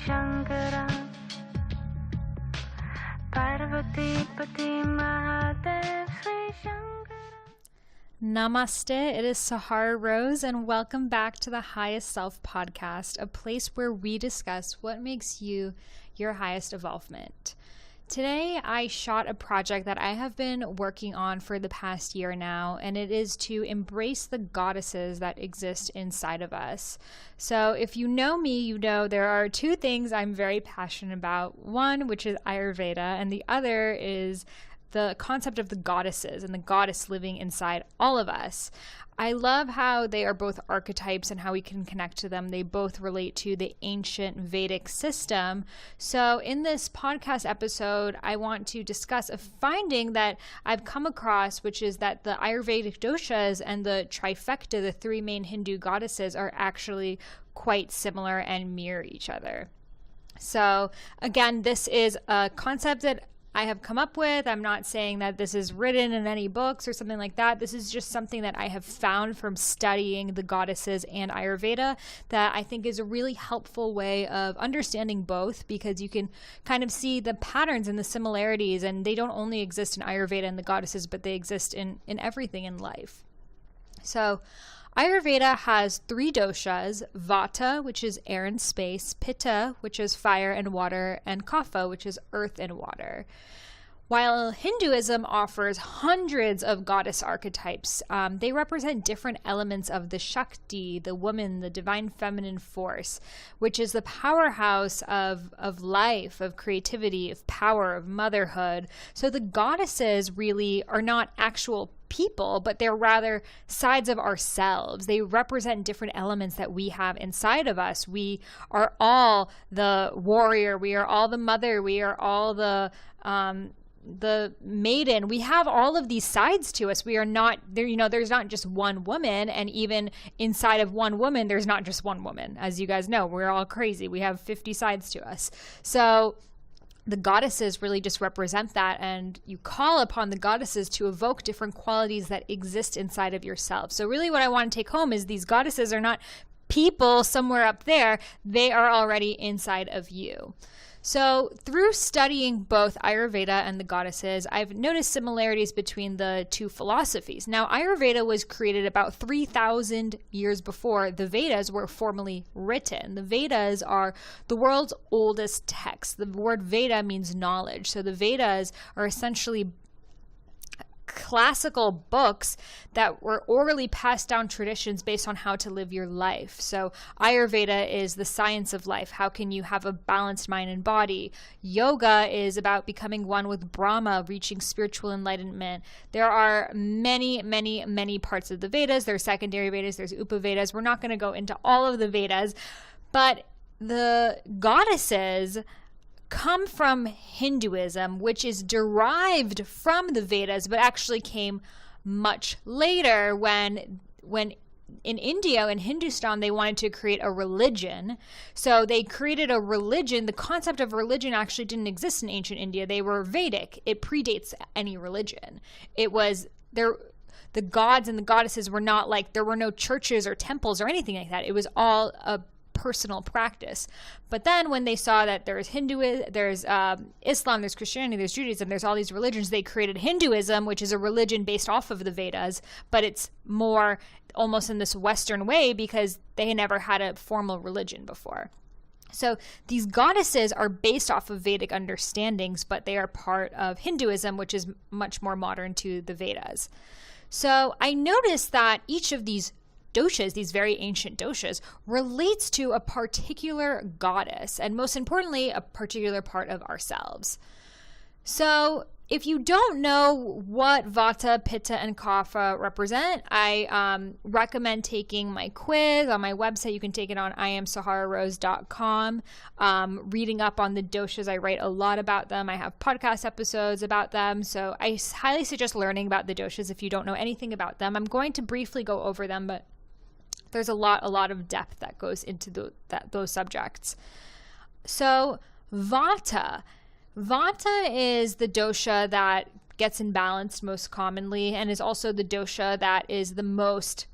Shankara Parvati Pati Mahadev Sri Shankara. Namaste, it is Sahara Rose, and welcome back to the Highest Self podcast, a place where we discuss what makes you your highest evolvement. Today, I shot a project that I have been working on for the past year now, and it is to embrace the goddesses that exist inside of us. So if you know me, you know there are two things I'm very passionate about. One, which is Ayurveda, and the other is the concept of the goddesses and the goddess living inside all of us. I love how they are both archetypes and how we can connect to them. They both relate to the ancient Vedic system. So in this podcast episode, I want to discuss a finding that I've come across, which is that the Ayurvedic doshas and the trifecta, the three main Hindu goddesses, are actually quite similar and mirror each other. So again, this is a concept that I have come up with. I'm not saying that this is written in any books or something like that. This is just something that I have found from studying the goddesses and Ayurveda that I think is a really helpful way of understanding both, because you can kind of see the patterns and the similarities, and they don't only exist in Ayurveda and the goddesses, but they exist in everything in life. So Ayurveda has three doshas: Vata, which is air and space; Pitta, which is fire and water; and Kapha, which is earth and water. While Hinduism offers hundreds of goddess archetypes, they represent different elements of the Shakti, the woman, the divine feminine force, which is the powerhouse of life, of creativity, of power, of motherhood. So the goddesses really are not actual people, but they're rather sides of ourselves. They represent different elements that we have inside of us. We are all the warrior. We are all the mother. We are all the maiden. We have all of these sides to us. We are not there, there's not just one woman, and even inside of one woman, there's not just one woman. As you guys know, we're all crazy. We have 50 sides to us. So the goddesses really just represent that, and you call upon the goddesses to evoke different qualities that exist inside of yourself. So really what I want to take home is these goddesses are not people somewhere up there. They are already inside of you. So through studying both Ayurveda and the goddesses, I've noticed similarities between the two philosophies. Now, Ayurveda was created about 3,000 years before the Vedas were formally written. The Vedas are the world's oldest text. The word Veda means knowledge. So the Vedas are essentially classical books that were orally passed down traditions based on how to live your life. So Ayurveda is the science of life. How can you have a balanced mind and body? Yoga is about becoming one with Brahma, reaching spiritual enlightenment. There are many, many, many parts of the Vedas. There's secondary Vedas, there's Upavedas. We're not going to go into all of the Vedas, but the goddesses come from Hinduism, which is derived from the Vedas, but actually came much later when in India, in Hindustan, they wanted to create a religion. So they created a religion. The concept of religion actually didn't exist in ancient India. They were Vedic. It predates any religion. It was there. The gods and the goddesses were not like, there were no churches or temples or anything like that. It was all a personal practice. But then when they saw that there's Hinduism, there's Islam, there's Christianity, there's Judaism, there's all these religions, they created Hinduism, which is a religion based off of the Vedas, but it's more almost in this Western way because they never had a formal religion before. So these goddesses are based off of Vedic understandings, but they are part of Hinduism, which is much more modern to the Vedas. So I noticed that each of these doshas, these very ancient doshas, relates to a particular goddess, and most importantly, a particular part of ourselves. So if you don't know what Vata, Pitta, and Kapha represent, I recommend taking my quiz on my website. You can take it on iamsahararose.com. Reading up on the doshas, I write a lot about them. I have podcast episodes about them. So I highly suggest learning about the doshas if you don't know anything about them. I'm going to briefly go over them, but there's a lot of depth that goes into those subjects. So Vata is the dosha that gets imbalanced most commonly, and is also the dosha that is the most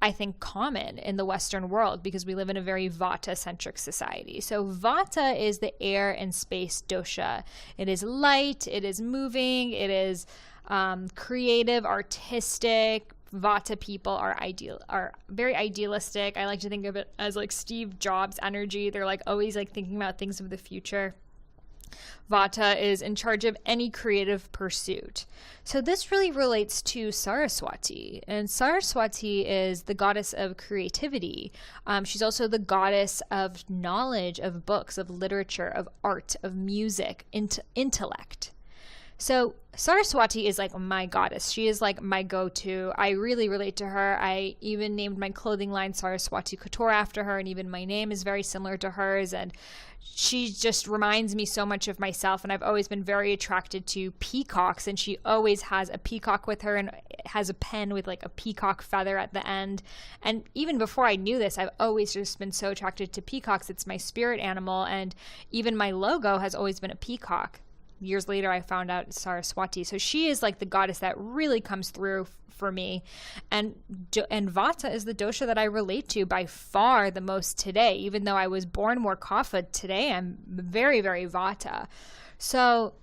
I think, common in the Western world because we live in a very Vata-centric society. So Vata is the air and space dosha. It is light, it is moving, it is creative, artistic. Vata people are very idealistic. I like to think of it as like Steve Jobs energy. They're like always like thinking about things of the future. Vata is in charge of any creative pursuit. So this really relates to Saraswati. And Saraswati is the goddess of creativity. She's also the goddess of knowledge, of books, of literature, of art, of music, intellect. So Saraswati is like my goddess. She is like my go-to. I really relate to her. I even named my clothing line Saraswati Couture after her, and even my name is very similar to hers. And she just reminds me so much of myself. And I've always been very attracted to peacocks, and she always has a peacock with her and has a pen with like a peacock feather at the end. And even before I knew this, I've always just been so attracted to peacocks. It's my spirit animal, and even my logo has always been a peacock. Years later, I found out it's Saraswati. So she is like the goddess that really comes through for me. And Vata is the dosha that I relate to by far the most today. Even though I was born more Kapha, today I'm very, very Vata. So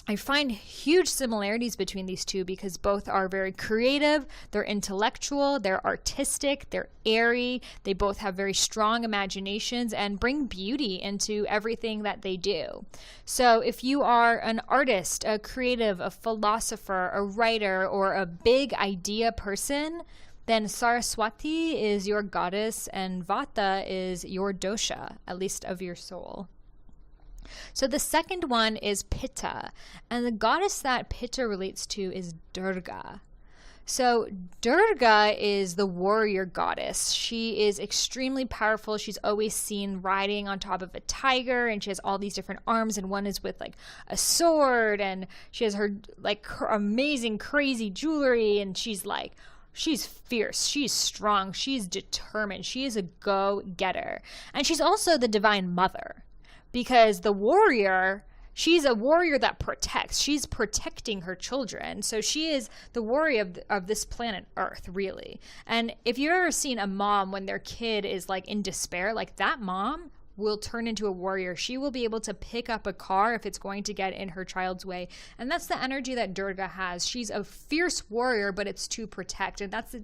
I find huge similarities between these two because both are very creative, they're intellectual, they're artistic, they're airy, they both have very strong imaginations and bring beauty into everything that they do. So if you are an artist, a creative, a philosopher, a writer, or a big idea person, then Saraswati is your goddess and Vata is your dosha, at least of your soul. So the second one is Pitta, and the goddess that Pitta relates to is Durga. So Durga is the warrior goddess. She is extremely powerful. She's always seen riding on top of a tiger, and she has all these different arms, and one is with like a sword, and she has her amazing crazy jewelry, and she's fierce, she's strong, she's determined, she is a go-getter. And she's also the divine mother. Because the warrior, she's a warrior that protects. She's protecting her children. So she is the warrior of this planet Earth, really. And if you've ever seen a mom when their kid is like in despair, like that mom will turn into a warrior. She will be able to pick up a car if it's going to get in her child's way. And that's the energy that Durga has. She's a fierce warrior, but it's to protect. And that's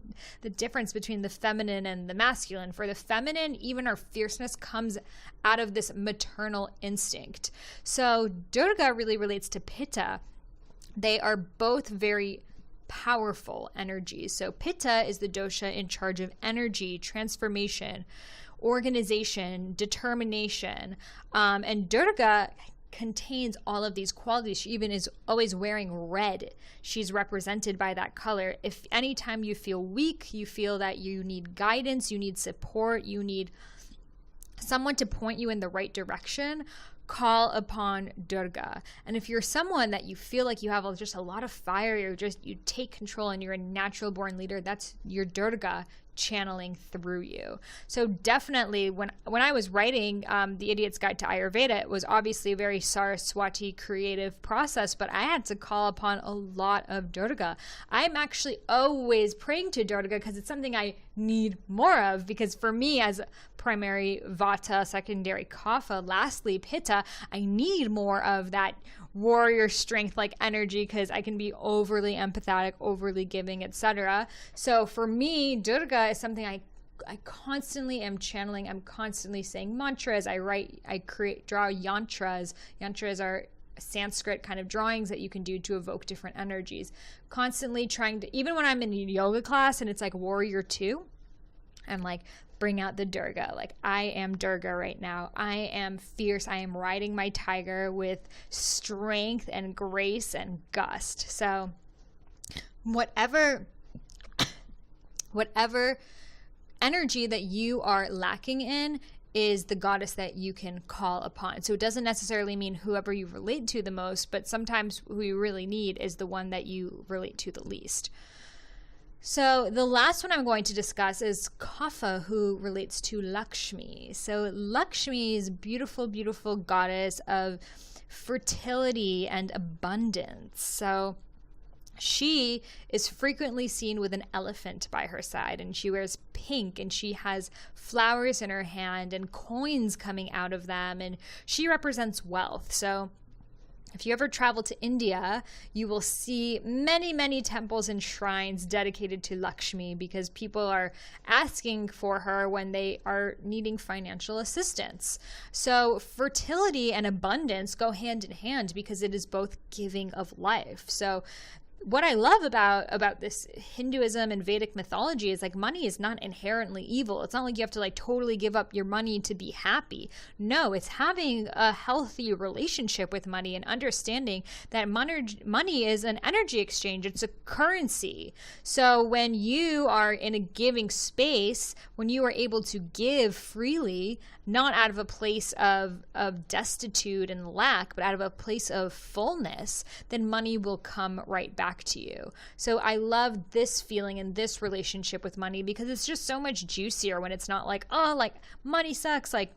the difference between the feminine and the masculine. For the feminine, even our fierceness comes out of this maternal instinct. So Durga really relates to Pitta. They are both very powerful energies. So Pitta is the dosha in charge of energy, transformation, organization, determination, and Durga contains all of these qualities. She even is always wearing red. She's represented by that color. If anytime you feel weak, you feel that you need guidance, you need support, you need someone to point you in the right direction, call upon Durga. And if you're someone that you feel like you have just a lot of fire, you take control and you're a natural born leader, that's your Durga channeling through you. So definitely when I was writing The Idiot's Guide to Ayurveda, it was obviously a very Saraswati creative process, but I had to call upon a lot of Durga. I'm actually always praying to Durga because it's something I need more of, because for me as primary Vata, secondary Kapha, lastly Pitta, I need more of that warrior strength like energy because I can be overly empathetic, overly giving, etc. So for me, Durga is something I constantly am channeling. I'm constantly saying mantras. I draw yantras. Yantras are Sanskrit kind of drawings that you can do to evoke different energies. Constantly trying to, even when I'm in a yoga class and it's like warrior 2, I'm like, bring out the Durga. Like, I am Durga right now. I am fierce. I am riding my tiger with strength and grace and gust. So whatever energy that you are lacking in is the goddess that you can call upon. So it doesn't necessarily mean whoever you relate to the most, but sometimes who you really need is the one that you relate to the least. So the last one I'm going to discuss is Kapha, who relates to Lakshmi. So Lakshmi is a beautiful, beautiful goddess of fertility and abundance. So She is frequently seen with an elephant by her side, and she wears pink, and she has flowers in her hand and coins coming out of them, and she represents wealth. So if you ever travel to India, you will see many, many temples and shrines dedicated to Lakshmi, because people are asking for her when they are needing financial assistance. So fertility and abundance go hand in hand, because it is both giving of life. So what I love about this Hinduism and Vedic mythology is like money is not inherently evil. It's not like you have to like totally give up your money to be happy. No, it's having a healthy relationship with money and understanding that money is an energy exchange. It's a currency. So when you are in a giving space, when you are able to give freely, not out of a place of destitute and lack, but out of a place of fullness, then money will come right back to you. So I love this feeling and this relationship with money, because it's just so much juicier when it's not like, oh, like money sucks. Like,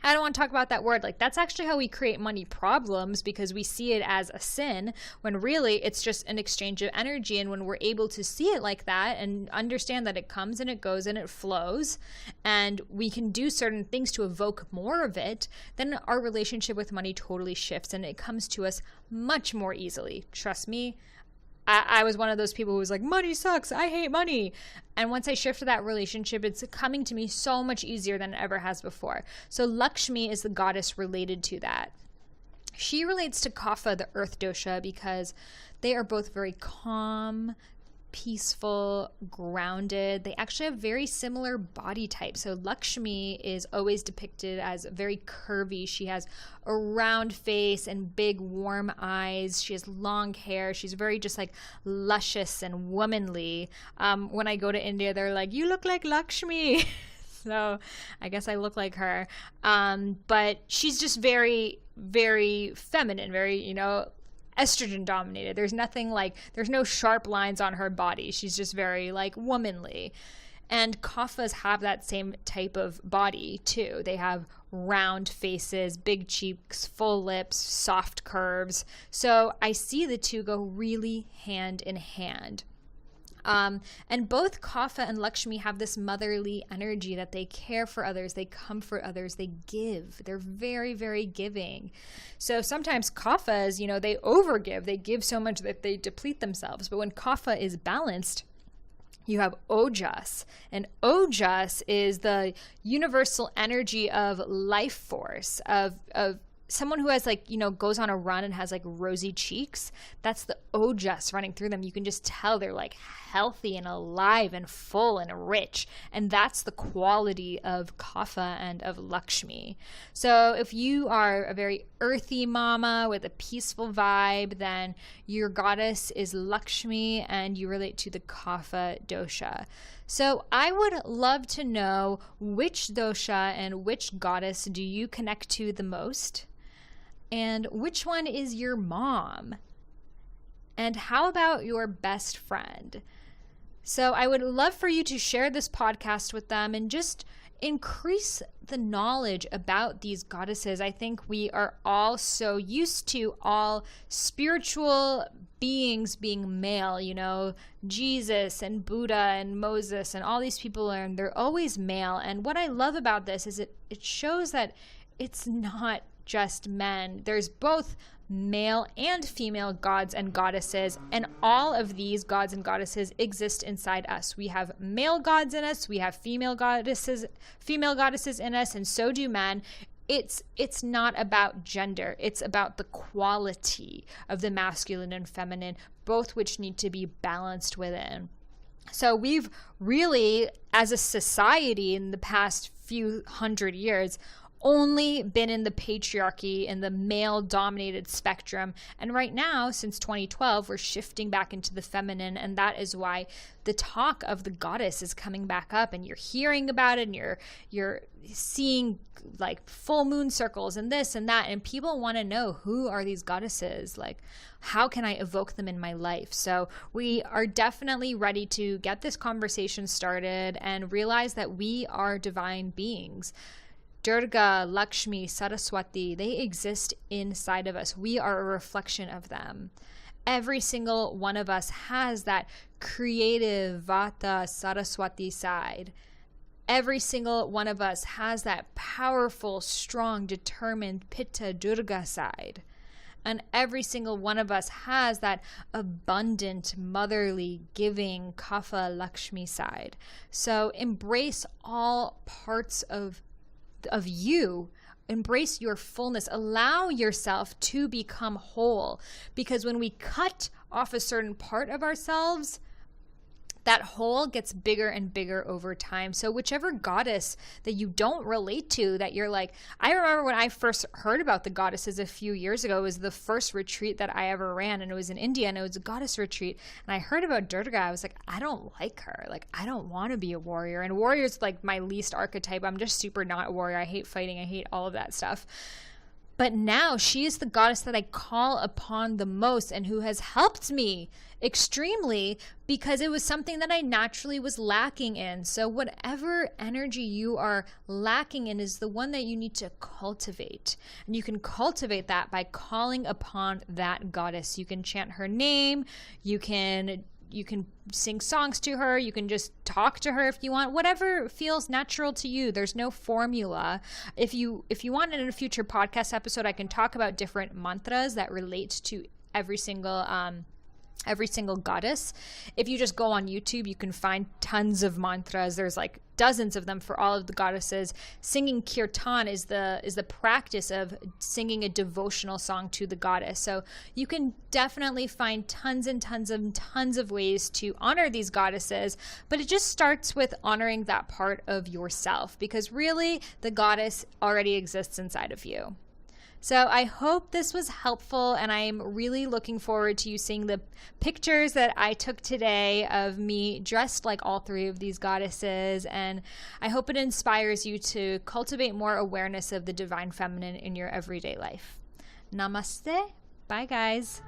I don't want to talk about that word. Like, that's actually how we create money problems, because we see it as a sin, when really it's just an exchange of energy. And when we're able to see it like that and understand that it comes and it goes and it flows, and we can do certain things to evoke more of it, then our relationship with money totally shifts and it comes to us much more easily. Trust me. I was one of those people who was like, money sucks, I hate money. And once I shifted that relationship, it's coming to me so much easier than it ever has before. So Lakshmi is the goddess related to that. She relates to Kapha, the earth dosha, because they are both very calm, peaceful, grounded. They actually have very similar body types. So Lakshmi is always depicted as very curvy. She has a round face and big warm eyes. She has long hair. She's very just like luscious and womanly. When I go to India, they're like, you look like Lakshmi. So I guess I look like her. But she's just very, very feminine, very, estrogen dominated. There's no sharp lines on her body. She's just very like womanly. And Kaphas have that same type of body too. They have round faces, big cheeks, full lips, soft curves. So I see the two go really hand in hand. And both Kapha and Lakshmi have this motherly energy that they care for others, they comfort others, they give. They're very, very giving. So sometimes Kaphas, they overgive. They give so much that they deplete themselves. But when Kapha is balanced, you have Ojas. And Ojas is the universal energy of life force, of someone who has goes on a run and has like rosy cheeks. That's the Ojas running through them. You can just tell they're like healthy and alive and full and rich. And that's the quality of Kapha and of Lakshmi. So if you are a very earthy mama with a peaceful vibe, then your goddess is Lakshmi and you relate to the Kapha dosha. So I would love to know, which dosha and which goddess do you connect to the most? And which one is your mom? And how about your best friend? So I would love for you to share this podcast with them and just increase the knowledge about these goddesses. I think we are all so used to all spiritual beings being male, Jesus and Buddha and Moses and all these people, they're always male. And what I love about this is it shows that it's not just men. There's both male and female gods and goddesses, and all of these gods and goddesses exist inside us. We have male gods in us, we have female goddesses in us, and so do men. It's not about gender. It's about the quality of the masculine and feminine, both which need to be balanced within. So we've really, as a society in the past few hundred years, only been in the patriarchy and the male-dominated spectrum. And right now, since 2012, we're shifting back into the feminine, and that is why the talk of the goddess is coming back up, and you're hearing about it, and you're seeing like full moon circles and this and that, and people want to know, who are these goddesses? Like, how can I evoke them in my life? So we are definitely ready to get this conversation started and realize that we are divine beings. Durga, Lakshmi, Saraswati, they exist inside of us. We are a reflection of them. Every single one of us has that creative Vata Saraswati side. Every single one of us has that powerful, strong, determined Pitta Durga side. And every single one of us has that abundant, motherly, giving Kapha Lakshmi side. So embrace all parts of you. Embrace your fullness. Allow yourself to become whole. Because when we cut off a certain part of ourselves, that hole gets bigger and bigger over time. So whichever goddess that you don't relate to, that you're like, I remember when I first heard about the goddesses a few years ago, it was the first retreat that I ever ran, and it was in India, and it was a goddess retreat. And I heard about Durga. I was like, I don't like her. Like, I don't want to be a warrior. And warrior's like my least archetype. I'm just super not a warrior. I hate fighting. I hate all of that stuff. But now she is the goddess that I call upon the most and who has helped me extremely because it was something that I naturally was lacking in. So whatever energy you are lacking in is the one that you need to cultivate. And you can cultivate that by calling upon that goddess. You can chant her name. You can sing songs to her. You can just talk to her if you want, whatever feels natural to you. There's no formula. If you want, in a future podcast episode, I can talk about different mantras that relate to every single goddess. If you just go on YouTube, you can find tons of mantras. There's like dozens of them for all of the goddesses. Singing kirtan is the practice of singing a devotional song to the goddess. So you can definitely find tons and tons and tons of ways to honor these goddesses, but it just starts with honoring that part of yourself, because really the goddess already exists inside of you. So I hope this was helpful, and I'm really looking forward to you seeing the pictures that I took today of me dressed like all three of these goddesses, and I hope it inspires you to cultivate more awareness of the divine feminine in your everyday life. Namaste. Bye, guys.